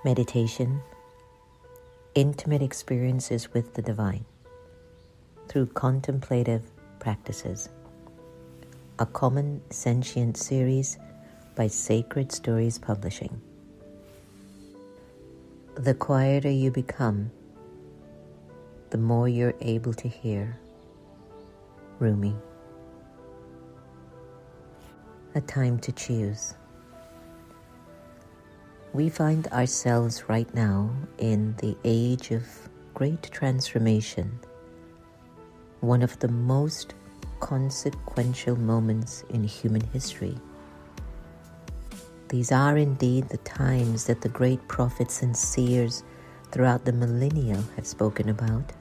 Meditation, intimate experiences with the divine through contemplative practices. A common sentient series by Sacred Stories Publishing. The quieter you become, the more you're able to hear. Rumi. A time to choose. We find ourselves right now in the age of great transformation, one of the most consequential moments in human history. These are indeed the times that the great prophets and seers throughout the millennia have spoken about.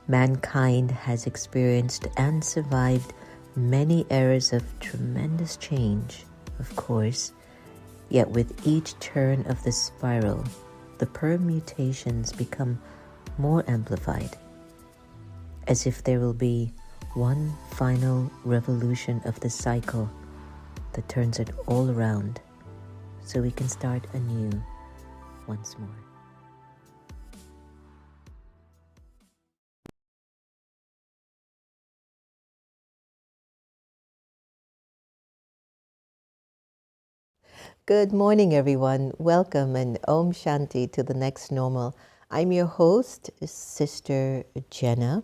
Mankind has experienced and survived many eras of tremendous change, of course, yet with each turn of the spiral, the permutations become more amplified, as if there will be one final revolution of the cycle that turns it all around, so we can start anew once more. Good morning, everyone. Welcome and Om Shanti to the next normal. I'm your host, Sister Jenna.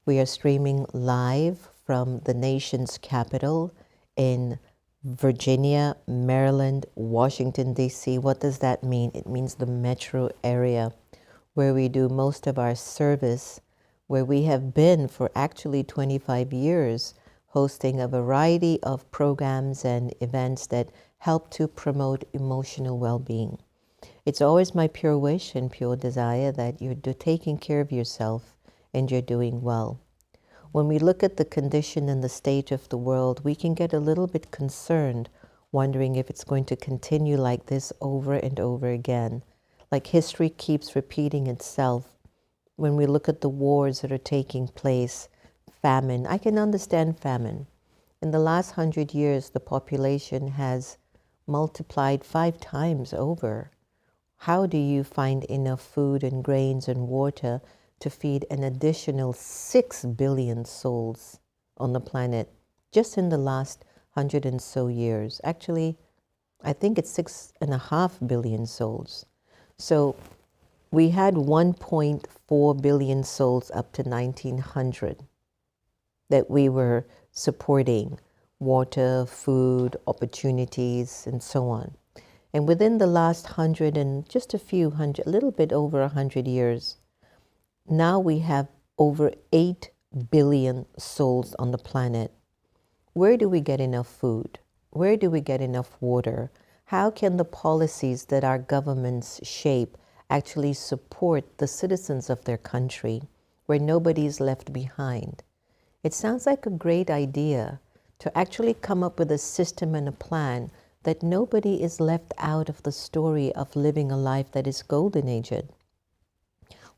We are streaming live from the nation's capital in Virginia, Maryland, Washington, D.C. What does that mean? It means the metro area where we do most of our service, where we have been for actually 25 years, hosting a variety of programs and events that help to promote emotional well-being. It's always my pure wish and pure desire that you're taking care of yourself and you're doing well. When we look at the condition and the state of the world, we can get a little bit concerned, wondering if it's going to continue like this over and over again. Like history keeps repeating itself. When we look at the wars that are taking place, famine, I can understand famine. In the last 100 years, the population has multiplied 5 times over. How do you find enough food and grains and water to feed an additional 6 billion souls on the planet just in the last 100 and so years? Actually, I think it's 6.5 billion souls. So we had 1.4 billion souls up to 1900 that we were supporting. Water, food, opportunities, and so on. And within the last 100 and just a little bit over 100 years, now we have over 8 billion souls on the planet. Where do we get enough food? Where do we get enough water? How can the policies that our governments shape actually support the citizens of their country where nobody is left behind? It sounds like a great idea to actually come up with a system and a plan that nobody is left out of the story of living a life that is golden aged.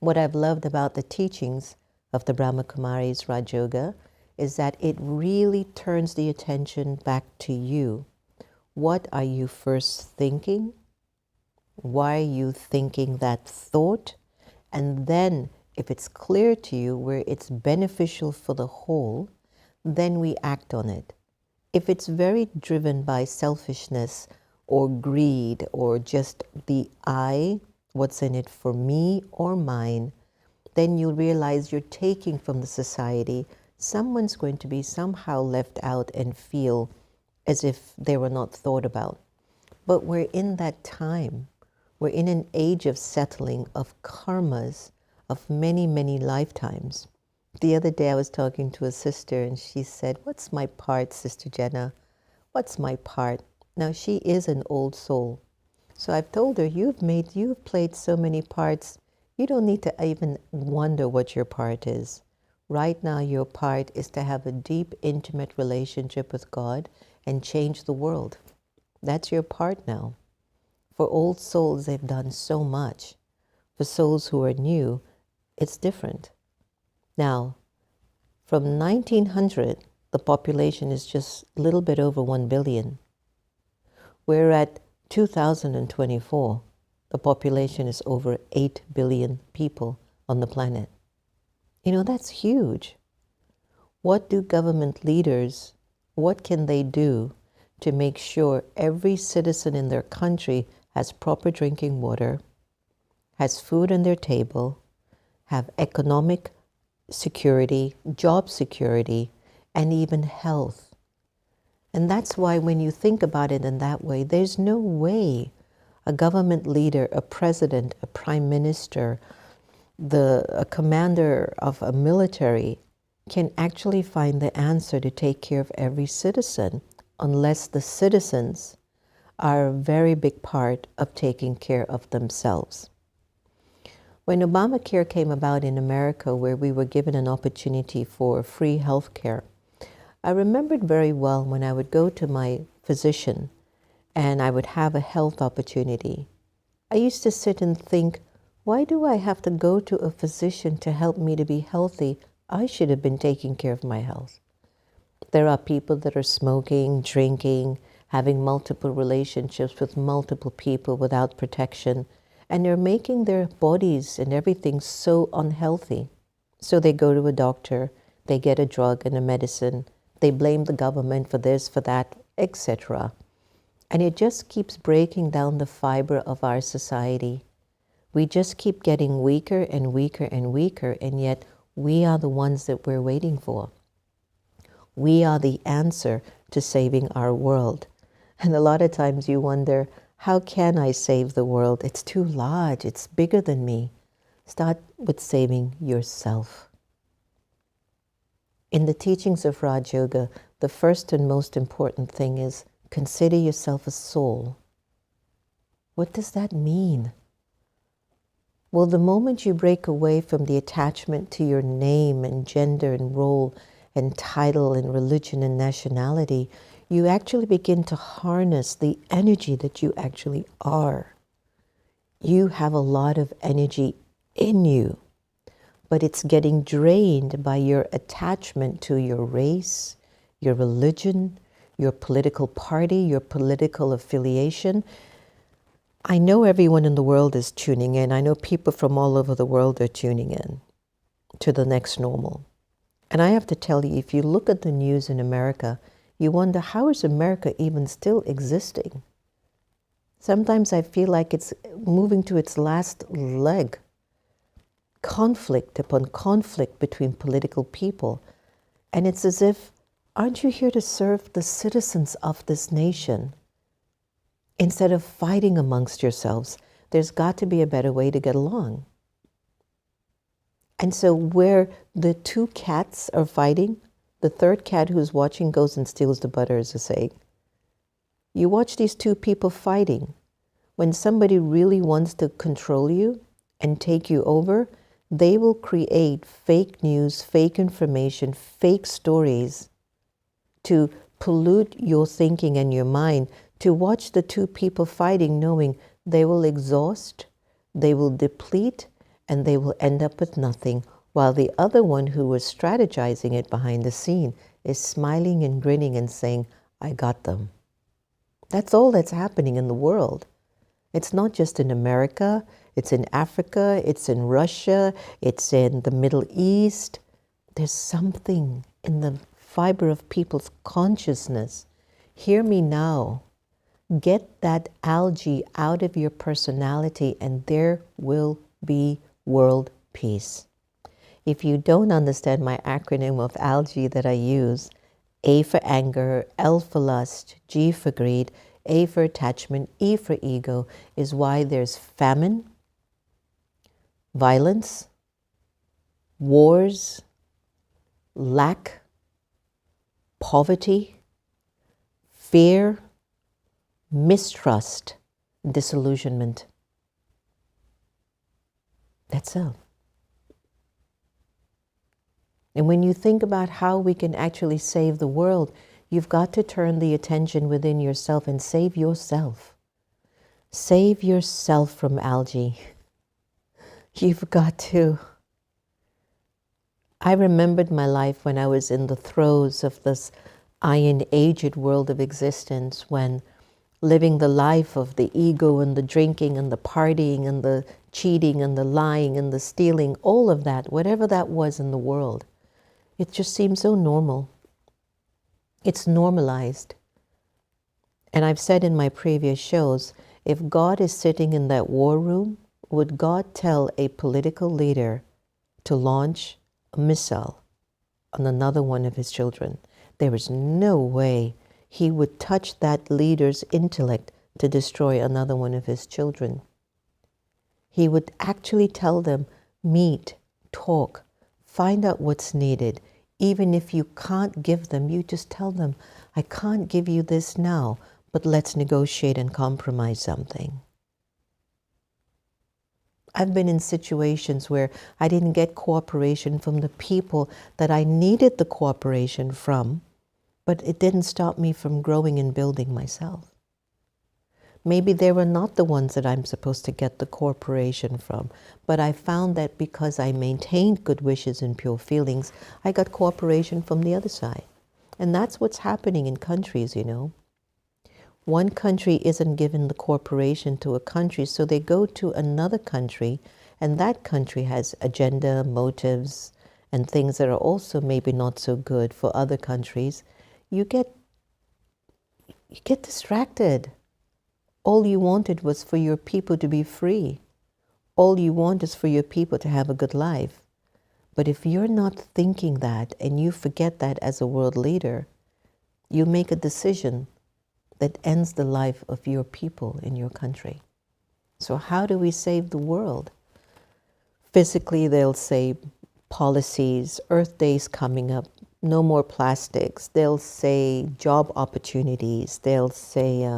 What I've loved about the teachings of the Brahma Kumaris Raj Yoga is that it really turns the attention back to you. What are you first thinking? Why are you thinking that thought? And then if it's clear to you where it's beneficial for the whole, then we act on it. If it's very driven by selfishness or greed or just the I, what's in it for me or mine, then you'll realize you're taking from the society. Someone's going to be somehow left out and feel as if they were not thought about. But we're in that time. We're in an age of settling, of karmas, of many, many lifetimes. The other day I was talking to a sister and she said, "What's my part, Sister Jenna? What's my part?" Now she is an old soul. So I've told her, you've played so many parts, you don't need to even wonder what your part is. Right now your part is to have a deep, intimate relationship with God and change the world. That's your part now. For old souls, they've done so much. For souls who are new, it's different. Now, from 1900, the population is just a little bit over 1 billion. We're at 2024. The population is over 8 billion people on the planet. That's huge. What do government leaders, what can they do to make sure every citizen in their country has proper drinking water, has food on their table, have economic security, job security, and even health? And that's why when you think about it in that way, there's no way a government leader, a president, a prime minister, a commander of a military can actually find the answer to take care of every citizen unless the citizens are a very big part of taking care of themselves. When Obamacare came about in America, where we were given an opportunity for free health care, I remembered very well when I would go to my physician and I would have a health opportunity. I used to sit and think, why do I have to go to a physician to help me to be healthy? I should have been taking care of my health. There are people that are smoking, drinking, having multiple relationships with multiple people without protection, and they're making their bodies and everything so unhealthy. So they go to a doctor, they get a drug and a medicine, they blame the government for this, for that, etc. And it just keeps breaking down the fiber of our society. We just keep getting weaker and weaker and weaker, and yet we are the ones that we're waiting for. We are the answer to saving our world. And a lot of times you wonder, how can I save the world? It's too large, it's bigger than me. Start with saving yourself. In the teachings of Raj Yoga, the first and most important thing is consider yourself a soul. What does that mean? Well, the moment you break away from the attachment to your name and gender and role and title and religion and nationality, you actually begin to harness the energy that you actually are. You have a lot of energy in you, but it's getting drained by your attachment to your race, your religion, your political party, your political affiliation. I know everyone in the world is tuning in. I know people from all over the world are tuning in to the next normal. And I have to tell you, if you look at the news in America, you wonder, how is America even still existing? Sometimes I feel like it's moving to its last leg. Conflict upon conflict between political people. And it's as if, aren't you here to serve the citizens of this nation? Instead of fighting amongst yourselves, there's got to be a better way to get along. And so where the two cats are fighting, the third cat who's watching goes and steals the butter, as a saying. You watch these two people fighting. When somebody really wants to control you and take you over, they will create fake news, fake information, fake stories to pollute your thinking and your mind, to watch the two people fighting, knowing they will exhaust, they will deplete, and they will end up with nothing, while the other one who was strategizing it behind the scene is smiling and grinning and saying, I got them. That's all that's happening in the world. It's not just in America, it's in Africa, it's in Russia, it's in the Middle East. There's something in the fiber of people's consciousness. Hear me now. Get that algae out of your personality and there will be world peace. If you don't understand my acronym of algae that I use, A for anger, L for lust, G for greed, A for attachment, E for ego, is why there's famine, violence, wars, lack, poverty, fear, mistrust, disillusionment. That's all. And when you think about how we can actually save the world, you've got to turn the attention within yourself and save yourself. Save yourself from algae. You've got to. I remembered my life when I was in the throes of this iron aged world of existence, when living the life of the ego and the drinking and the partying and the cheating and the lying and the stealing, all of that, whatever that was in the world, it just seems so normal. It's normalized. And I've said in my previous shows, if God is sitting in that war room, would God tell a political leader to launch a missile on another one of his children? There is no way he would touch that leader's intellect to destroy another one of his children. He would actually tell them, meet, talk, find out what's needed. Even if you can't give them, you just tell them, I can't give you this now, but let's negotiate and compromise something. I've been in situations where I didn't get cooperation from the people that I needed the cooperation from, but it didn't stop me from growing and building myself. Maybe they were not the ones that I'm supposed to get the cooperation from, but I found that because I maintained good wishes and pure feelings, I got cooperation from the other side. And that's what's happening in countries, you know. One country isn't given the cooperation to a country, so they go to another country, and that country has agenda, motives, and things that are also maybe not so good for other countries. You get distracted. All you wanted was for your people to be free. All you want is for your people to have a good life. But if you're not thinking that, and you forget that as a world leader, you make a decision that ends the life of your people in your country. So how do we save the world? Physically, they'll say policies, Earth Day's coming up, no more plastics. They'll say job opportunities. They'll say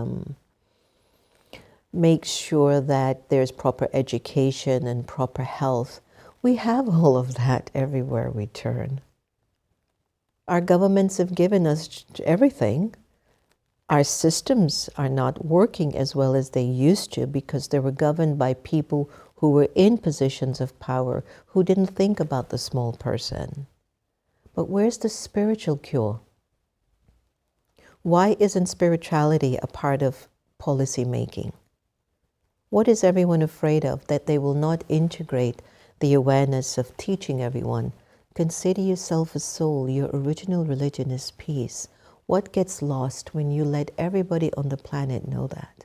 make sure that there's proper education and proper health. We have all of that everywhere we turn. Our governments have given us everything. Our systems are not working as well as they used to because they were governed by people who were in positions of power who didn't think about the small person. But where's the spiritual cure? Why isn't spirituality a part of policy making? What is everyone afraid of? That they will not integrate the awareness of teaching everyone. Consider yourself a soul. Your original religion is peace. What gets lost when you let everybody on the planet know that?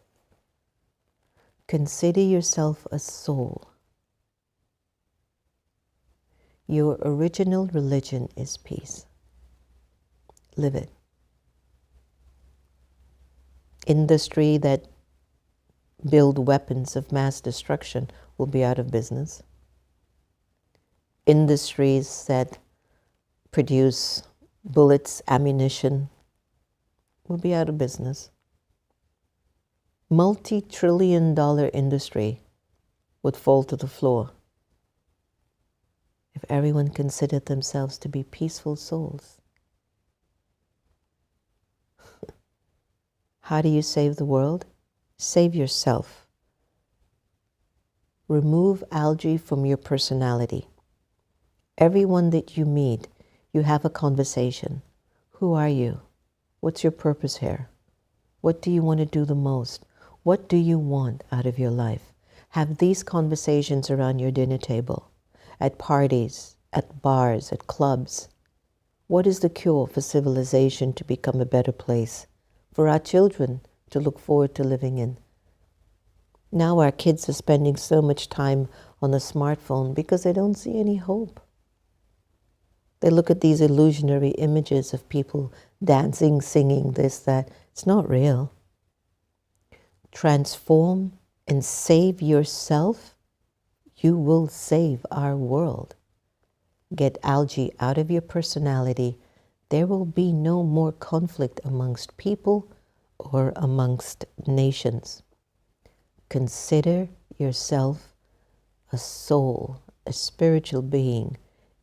Consider yourself a soul. Your original religion is peace. Live it. Industry that build weapons of mass destruction will be out of business. Industries that produce bullets, ammunition, will be out of business. Multi-trillion-dollar industry would fall to the floor if everyone considered themselves to be peaceful souls. How do you save the world? Save yourself. Remove algae from your personality. Everyone that you meet, you have a conversation. Who are you? What's your purpose here? What do you want to do the most? What do you want out of your life? Have these conversations around your dinner table, at parties, at bars, at clubs. What is the cure for civilization to become a better place? For our children to look forward to living in. Now our kids are spending so much time on the smartphone because they don't see any hope. They look at these illusionary images of people dancing, singing, this, that. It's not real. Transform and save yourself. You will save our world. Get algae out of your personality. There will be no more conflict amongst people or amongst nations. Consider yourself a soul, a spiritual being,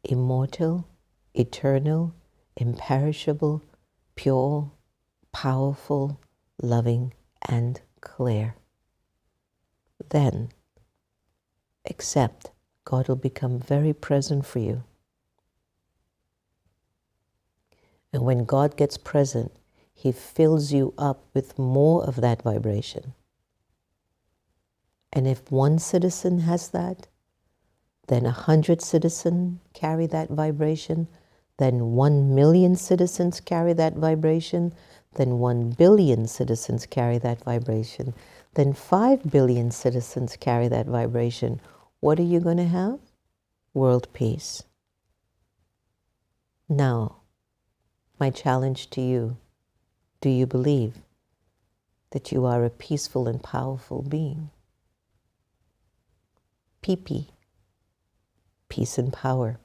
immortal, eternal, imperishable, pure, powerful, loving, and clear. Then, accept God will become very present for you. And when God gets present, He fills you up with more of that vibration. And if one citizen has that, then 100 citizens carry that vibration, then 1 million citizens carry that vibration, then 1 billion citizens carry that vibration, then 5 billion citizens carry that vibration. What are you going to have? World peace. Now, my challenge to you, do you believe that you are a peaceful and powerful being? PP, peace and power.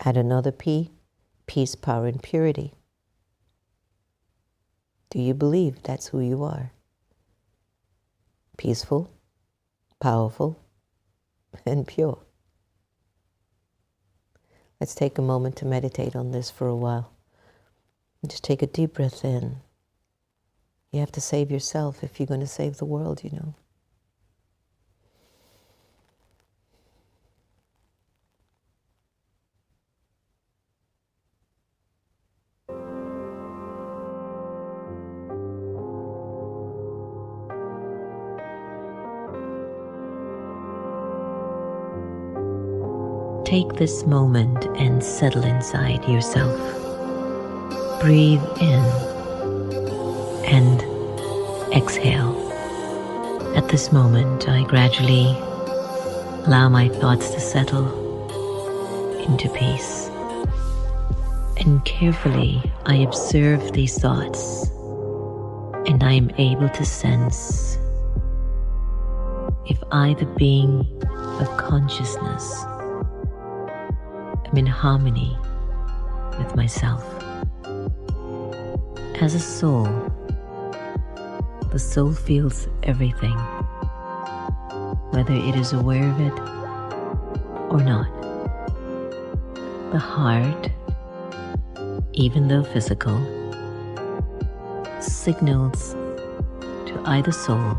Add another P, peace, power, and purity. Do you believe that's who you are? Peaceful, powerful, and pure. Let's take a moment to meditate on this for a while. Just take a deep breath in. You have to save yourself if you're going to save the world, you know. Take this moment and settle inside yourself. Breathe in and exhale. At this moment, I gradually allow my thoughts to settle into peace. And carefully, I observe these thoughts, and I am able to sense if I, the being of consciousness, am in harmony with myself. As a soul, the soul feels everything, whether it is aware of it or not. The heart, even though physical, signals to either soul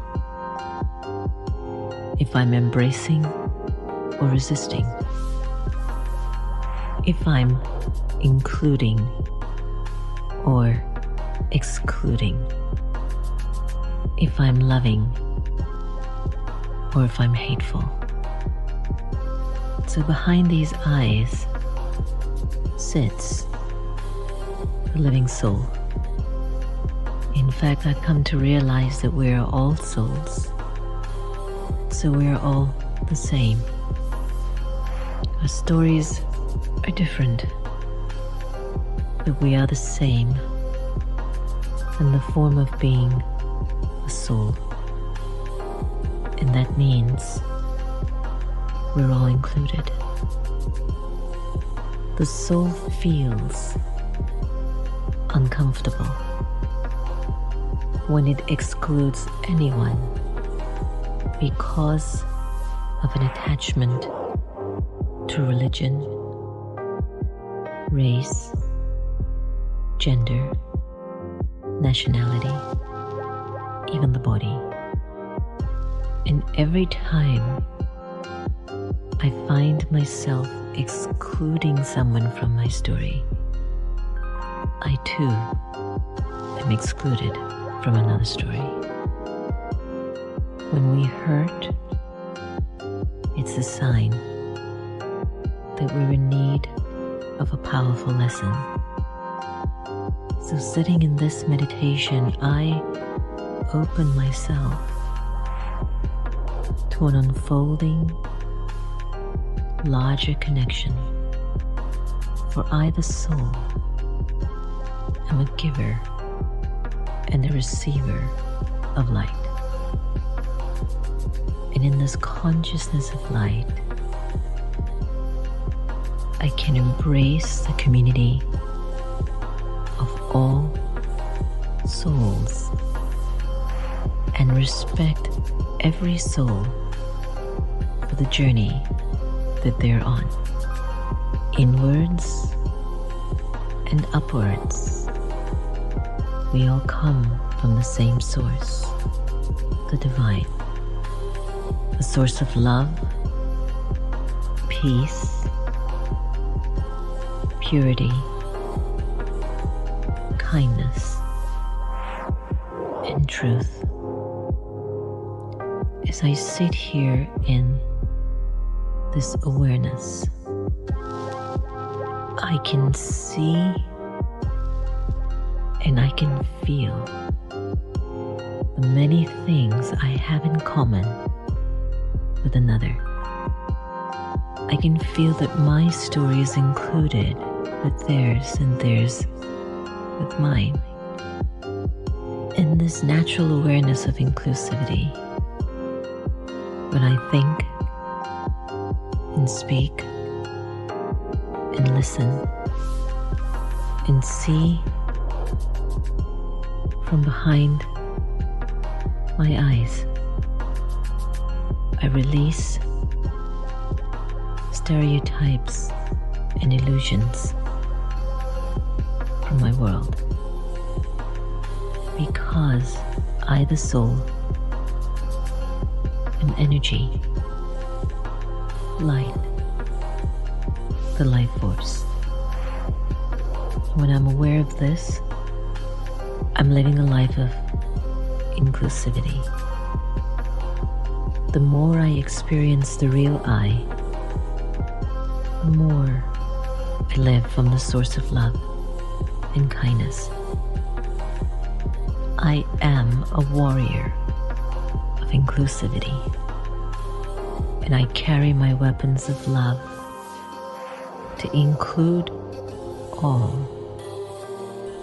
if I'm embracing or resisting, if I'm including or excluding, if I'm loving or if I'm hateful. So behind these eyes sits the living soul. In fact, I've come to realize that we are all souls, so we are all the same. Our stories are different, but we are the same in the form of being a soul. And that means we're all included. The soul feels uncomfortable when it excludes anyone because of an attachment to religion, race, gender, nationality, even the body. And every time I find myself excluding someone from my story, I too am excluded from another story. When we hurt, it's a sign that we're in need of a powerful lesson. So sitting in this meditation, I open myself to an unfolding, larger connection, for I, the soul, am a giver and a receiver of light. And in this consciousness of light, I can embrace the community of all souls and respect every soul for the journey that they're on, inwards and upwards. We all come from the same source, the divine, the source of love, peace, purity, kindness, truth. As I sit here in this awareness, I can see and I can feel the many things I have in common with another. I can feel that my story is included with theirs and theirs with mine. In this natural awareness of inclusivity, when I think and speak and listen and see from behind my eyes, I release stereotypes and illusions from my world, because I, the soul, am energy, light, the life force. When I'm aware of this, I'm living a life of inclusivity. The more I experience the real I, the more I live from the source of love and kindness. I am a warrior of inclusivity, and I carry my weapons of love to include all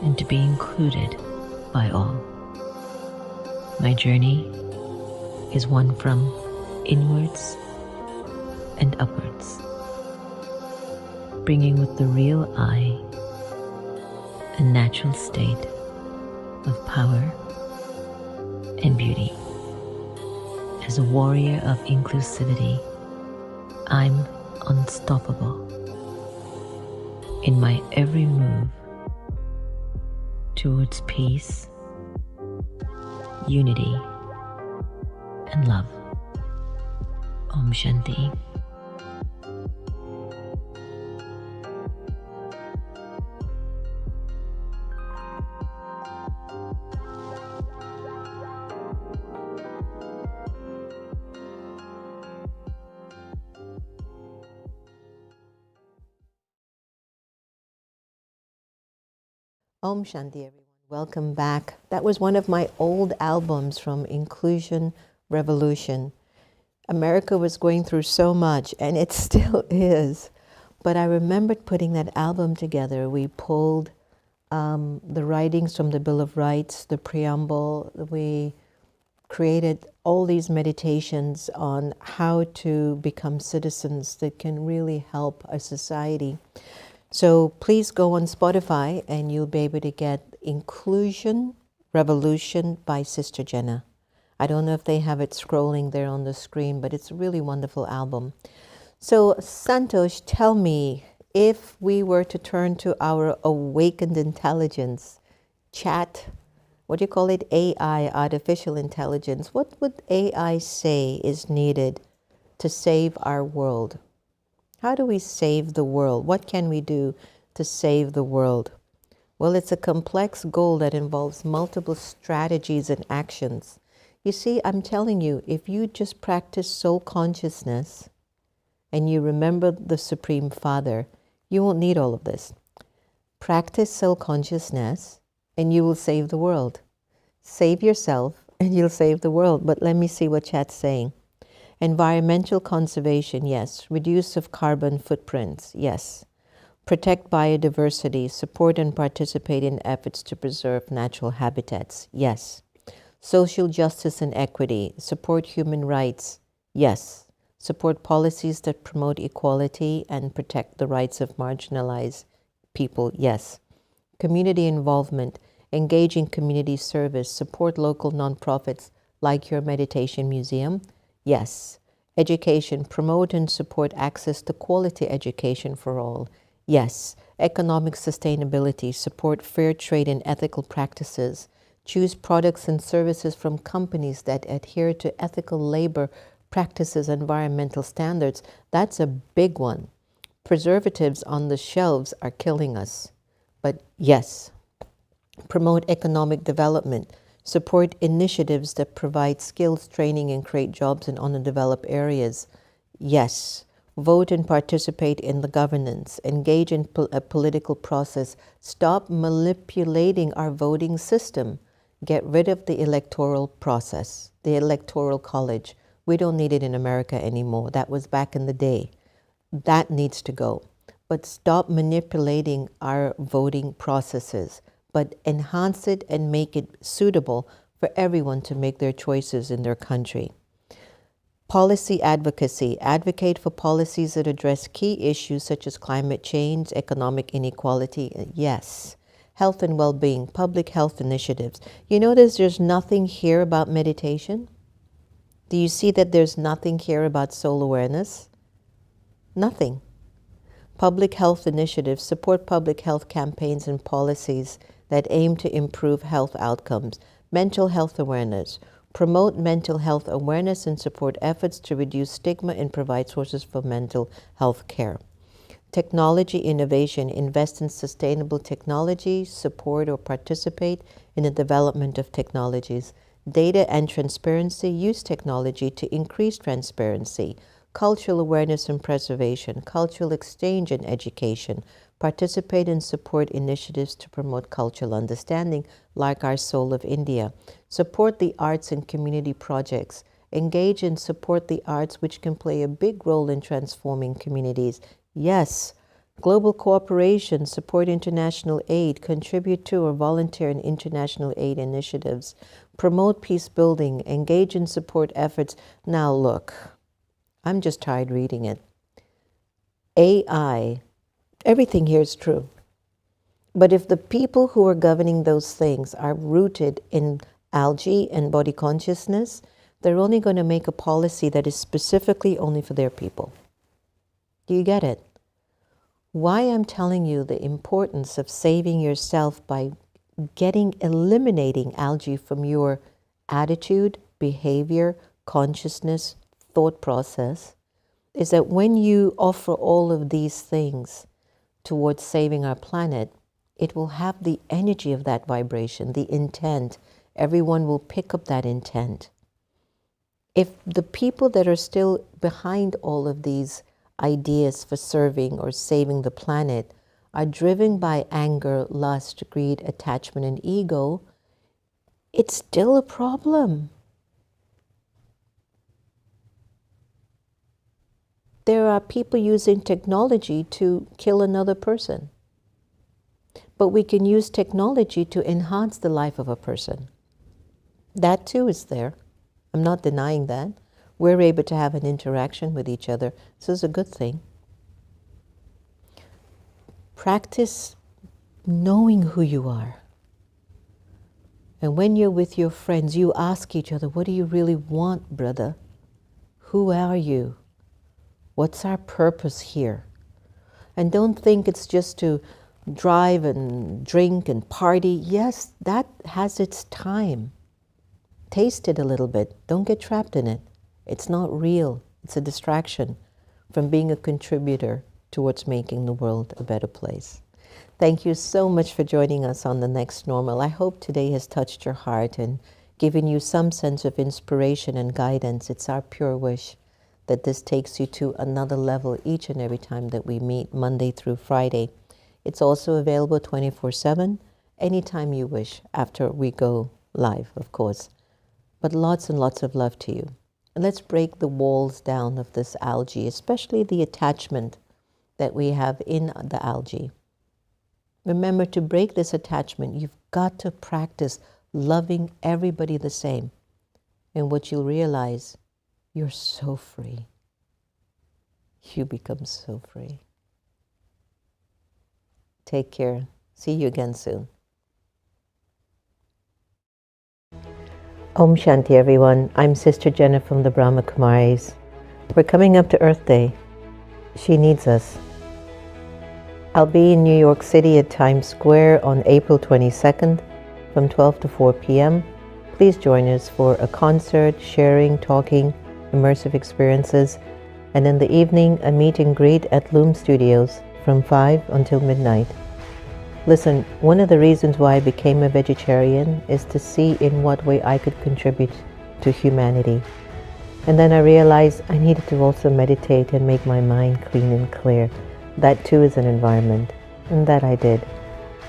and to be included by all. My journey is one from inwards and upwards, bringing with the real I a natural state of power and beauty. As a warrior of inclusivity, I'm unstoppable in my every move towards peace, unity, and love. Om Shanti. Om Shanti, everyone. Welcome back. That was one of my old albums from Inclusion Revolution. America was going through so much, and it still is. But I remembered putting that album together. We pulled the writings from the Bill of Rights, the preamble. We created all these meditations on how to become citizens that can really help our society. So please go on Spotify and you'll be able to get Inclusion Revolution by Sister Jenna. I don't know if they have it scrolling there on the screen, but it's a really wonderful album. So Santosh, tell me, if we were to turn to our awakened intelligence, chat, what do you call it, AI, artificial intelligence, what would AI say is needed to save our world? How do we save the world? What can we do to save the world? Well, it's a complex goal that involves multiple strategies and actions. You see, I'm telling you, if you just practice soul consciousness and you remember the Supreme Father, you won't need all of this. Practice soul consciousness and you will save the world. Save yourself and you'll save the world. But let me see what chat's saying. Environmental conservation, yes. Reduce of carbon footprints, yes. Protect biodiversity, support and participate in efforts to preserve natural habitats, yes. Social justice and equity, support human rights, yes. Support policies that promote equality and protect the rights of marginalized people, yes. Community involvement, engage in community service, support local nonprofits like your meditation museum, yes. Education, promote and support access to quality education for all. Yes. Economic sustainability, support fair trade and ethical practices. Choose products and services from companies that adhere to ethical labor practices, environmental standards. That's a big one. Preservatives on the shelves are killing us. But yes, promote economic development. Support initiatives that provide skills training and create jobs in underdeveloped areas. Yes. Vote and participate in the governance. Engage in a political process. Stop manipulating our voting system. Get rid of the electoral process, the electoral college. We don't need it in America anymore. That was back in the day. That needs to go. But stop manipulating our voting processes, but enhance it and make it suitable for everyone to make their choices in their country. Policy advocacy. Advocate for policies that address key issues such as climate change, economic inequality. Yes. Health and well-being, public health initiatives. You notice there's nothing here about meditation? Do you see that there's nothing here about soul awareness? Nothing. Public health initiatives. Support public health campaigns and policies that aim to improve health outcomes. Mental health awareness. Promote mental health awareness and support efforts to reduce stigma and provide sources for mental health care. Technology innovation. Invest in sustainable technology, support or participate in the development of technologies. Data and transparency. Use technology to increase transparency. Cultural awareness and preservation. Cultural exchange and education. Participate and support initiatives to promote cultural understanding, like our Soul of India. Support the arts and community projects. Engage and support the arts, which can play a big role in transforming communities. Yes. Global cooperation. Support international aid. Contribute to or volunteer in international aid initiatives. Promote peace building. Engage and support efforts. Now look, I'm just tired reading it. AI. Everything here is true. But if the people who are governing those things are rooted in algae and body consciousness, they're only going to make a policy that is specifically only for their people. Do you get it? Why I'm telling you the importance of saving yourself by eliminating algae from your attitude, behavior, consciousness, thought process, is that when you offer all of these things towards saving our planet, it will have the energy of that vibration, the intent. Everyone will pick up that intent. If the people that are still behind all of these ideas for serving or saving the planet are driven by anger, lust, greed, attachment, and ego, it's still a problem. There are people using technology to kill another person. But we can use technology to enhance the life of a person. That too is there. I'm not denying that. We're able to have an interaction with each other. This is a good thing. Practice knowing who you are. And when you're with your friends, you ask each other, what do you really want, brother? Who are you? What's our purpose here? And don't think it's just to drive and drink and party. Yes, that has its time. Taste it a little bit. Don't get trapped in it. It's not real. It's a distraction from being a contributor towards making the world a better place. Thank you so much for joining us on The Next Normal. I hope today has touched your heart and given you some sense of inspiration and guidance. It's our pure wish that this takes you to another level each and every time that we meet, Monday through Friday. It's also available 24/7, anytime you wish, after we go live, of course. But lots and lots of love to you. And let's break the walls down of this algae, especially the attachment that we have in the algae. Remember, to break this attachment, you've got to practice loving everybody the same. And what you'll realize, you're so free. You become so free. Take care. See you again soon. Om Shanti, everyone. I'm Sister Jenna from the Brahma Kumaris. We're coming up to Earth Day. She needs us. I'll be in New York City at Times Square on April 22nd from 12 to 4 p.m. Please join us for a concert, sharing, talking, immersive experiences, and in the evening, a meet and greet at Loom Studios from 5 until midnight. Listen, one of the reasons why I became a vegetarian is to see in what way I could contribute to humanity. And then I realized I needed to also meditate and make my mind clean and clear. That too is an environment, and that I did.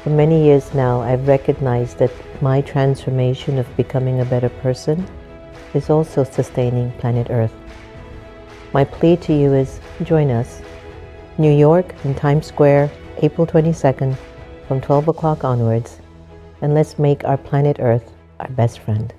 For many years now, I've recognized that my transformation of becoming a better person is also sustaining planet Earth. My plea to you is join us. New York in Times Square, April 22nd, from 12 o'clock onwards, and let's make our planet Earth our best friend.